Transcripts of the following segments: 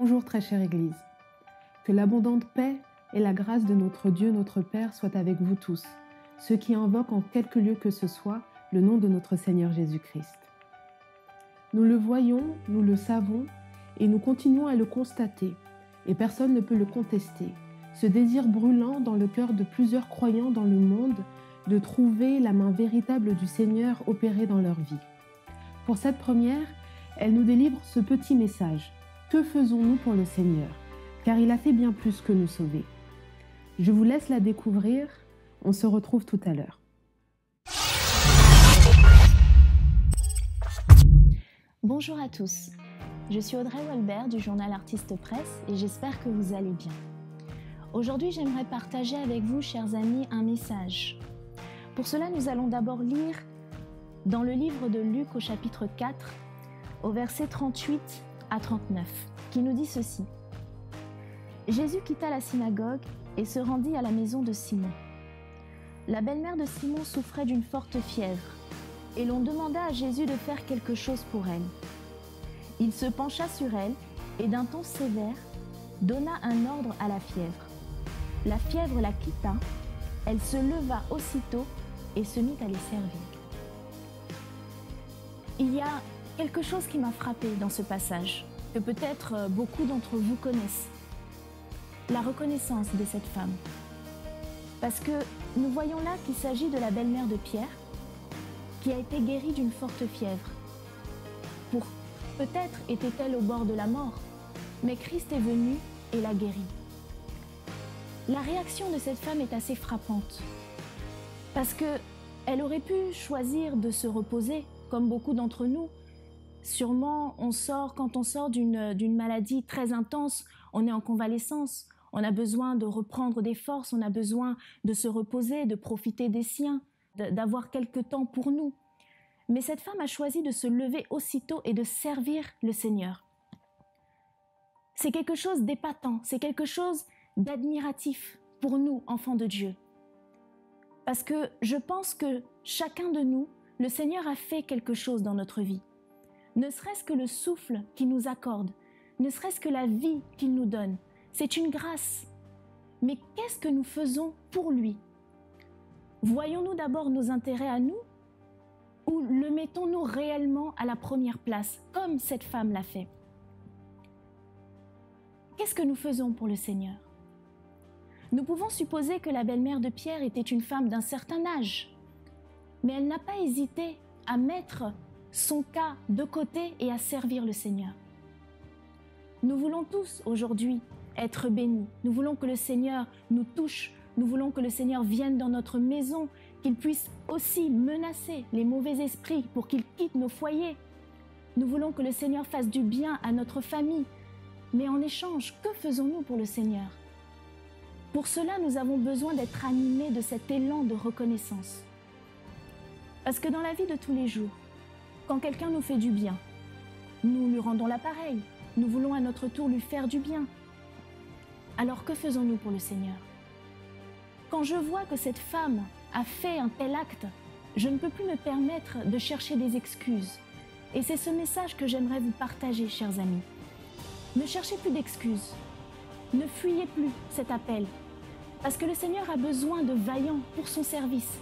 Bonjour très chère Église. Que l'abondante paix et la grâce de notre Dieu, notre Père, soient avec vous tous, ceux qui invoquent en quelque lieu que ce soit le nom de notre Seigneur Jésus-Christ. Nous le voyons, nous le savons et nous continuons à le constater, et personne ne peut le contester. Ce désir brûlant dans le cœur de plusieurs croyants dans le monde de trouver la main véritable du Seigneur opérer dans leur vie. Pour cette première, elle nous délivre ce petit message. Que faisons-nous pour le Seigneur? Car il a fait bien plus que nous sauver. Je vous laisse la découvrir. On se retrouve tout à l'heure. Bonjour à tous. Je suis Audrey Walbert du journal Artiste Presse et j'espère que vous allez bien. Aujourd'hui, j'aimerais partager avec vous, chers amis, un message. Pour cela, nous allons d'abord lire dans le livre de Luc au chapitre 4, au verset 38 à 39, qui nous dit ceci. Jésus quitta la synagogue et se rendit à la maison de Simon. La belle-mère de Simon souffrait d'une forte fièvre, et l'on demanda à Jésus de faire quelque chose pour elle. Il se pencha sur elle et d'un ton sévère donna un ordre à la fièvre. La fièvre la quitta, elle se leva aussitôt et se mit à les servir. Il y a quelque chose qui m'a frappée dans ce passage, que peut-être beaucoup d'entre vous connaissent. La reconnaissance de cette femme. Parce que nous voyons là qu'il s'agit de la belle-mère de Pierre, qui a été guérie d'une forte fièvre. Peut-être était-elle au bord de la mort, mais Christ est venu et l'a guérie. La réaction de cette femme est assez frappante, parce qu'elle aurait pu choisir de se reposer, comme beaucoup d'entre nous. Sûrement, quand on sort d'une maladie très intense, on est en convalescence, on a besoin de reprendre des forces, on a besoin de se reposer, de profiter des siens, d'avoir quelque temps pour nous. Mais cette femme a choisi de se lever aussitôt et de servir le Seigneur. C'est quelque chose d'épatant, c'est quelque chose d'admiratif pour nous, enfants de Dieu. Parce que je pense que chacun de nous, le Seigneur a fait quelque chose dans notre vie. Ne serait-ce que le souffle qu'il nous accorde, ne serait-ce que la vie qu'il nous donne. C'est une grâce. Mais qu'est-ce que nous faisons pour lui? Voyons-nous d'abord nos intérêts à nous ou le mettons-nous réellement à la première place, comme cette femme l'a fait? Qu'est-ce que nous faisons pour le Seigneur? Nous pouvons supposer que la belle-mère de Pierre était une femme d'un certain âge, mais elle n'a pas hésité à mettre son cas de côté et à servir le Seigneur. Nous voulons tous aujourd'hui être bénis. Nous voulons que le Seigneur nous touche. Nous voulons que le Seigneur vienne dans notre maison, qu'il puisse aussi menacer les mauvais esprits pour qu'ils quittent nos foyers. Nous voulons que le Seigneur fasse du bien à notre famille. Mais en échange, que faisons-nous pour le Seigneur? Pour cela, nous avons besoin d'être animés de cet élan de reconnaissance. Parce que dans la vie de tous les jours, quand quelqu'un nous fait du bien, nous lui rendons l'appareil. Nous voulons à notre tour lui faire du bien. Alors que faisons-nous pour le Seigneur? Quand je vois que cette femme a fait un tel acte, je ne peux plus me permettre de chercher des excuses. Et c'est ce message que j'aimerais vous partager, chers amis. Ne cherchez plus d'excuses. Ne fuyez plus cet appel. Parce que le Seigneur a besoin de vaillants pour son service.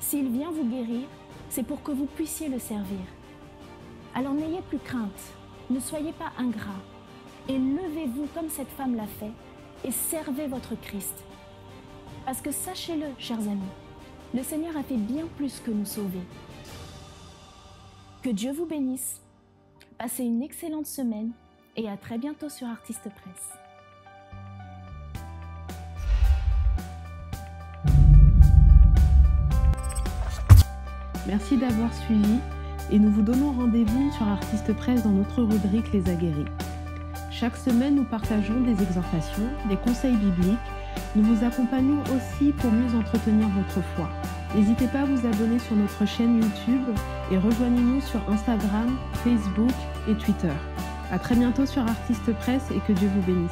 S'il vient vous guérir, c'est pour que vous puissiez le servir. Alors n'ayez plus crainte, ne soyez pas ingrats. Et levez-vous comme cette femme l'a fait et servez votre Christ. Parce que sachez-le, chers amis, le Seigneur a fait bien plus que nous sauver. Que Dieu vous bénisse, passez une excellente semaine et à très bientôt sur Artiste Presse. Merci d'avoir suivi et nous vous donnons rendez-vous sur Artiste Presse dans notre rubrique Les Aguerris. Chaque semaine, nous partageons des exhortations, des conseils bibliques. Nous vous accompagnons aussi pour mieux entretenir votre foi. N'hésitez pas à vous abonner sur notre chaîne YouTube et rejoignez-nous sur Instagram, Facebook et Twitter. À très bientôt sur Artiste Presse et que Dieu vous bénisse.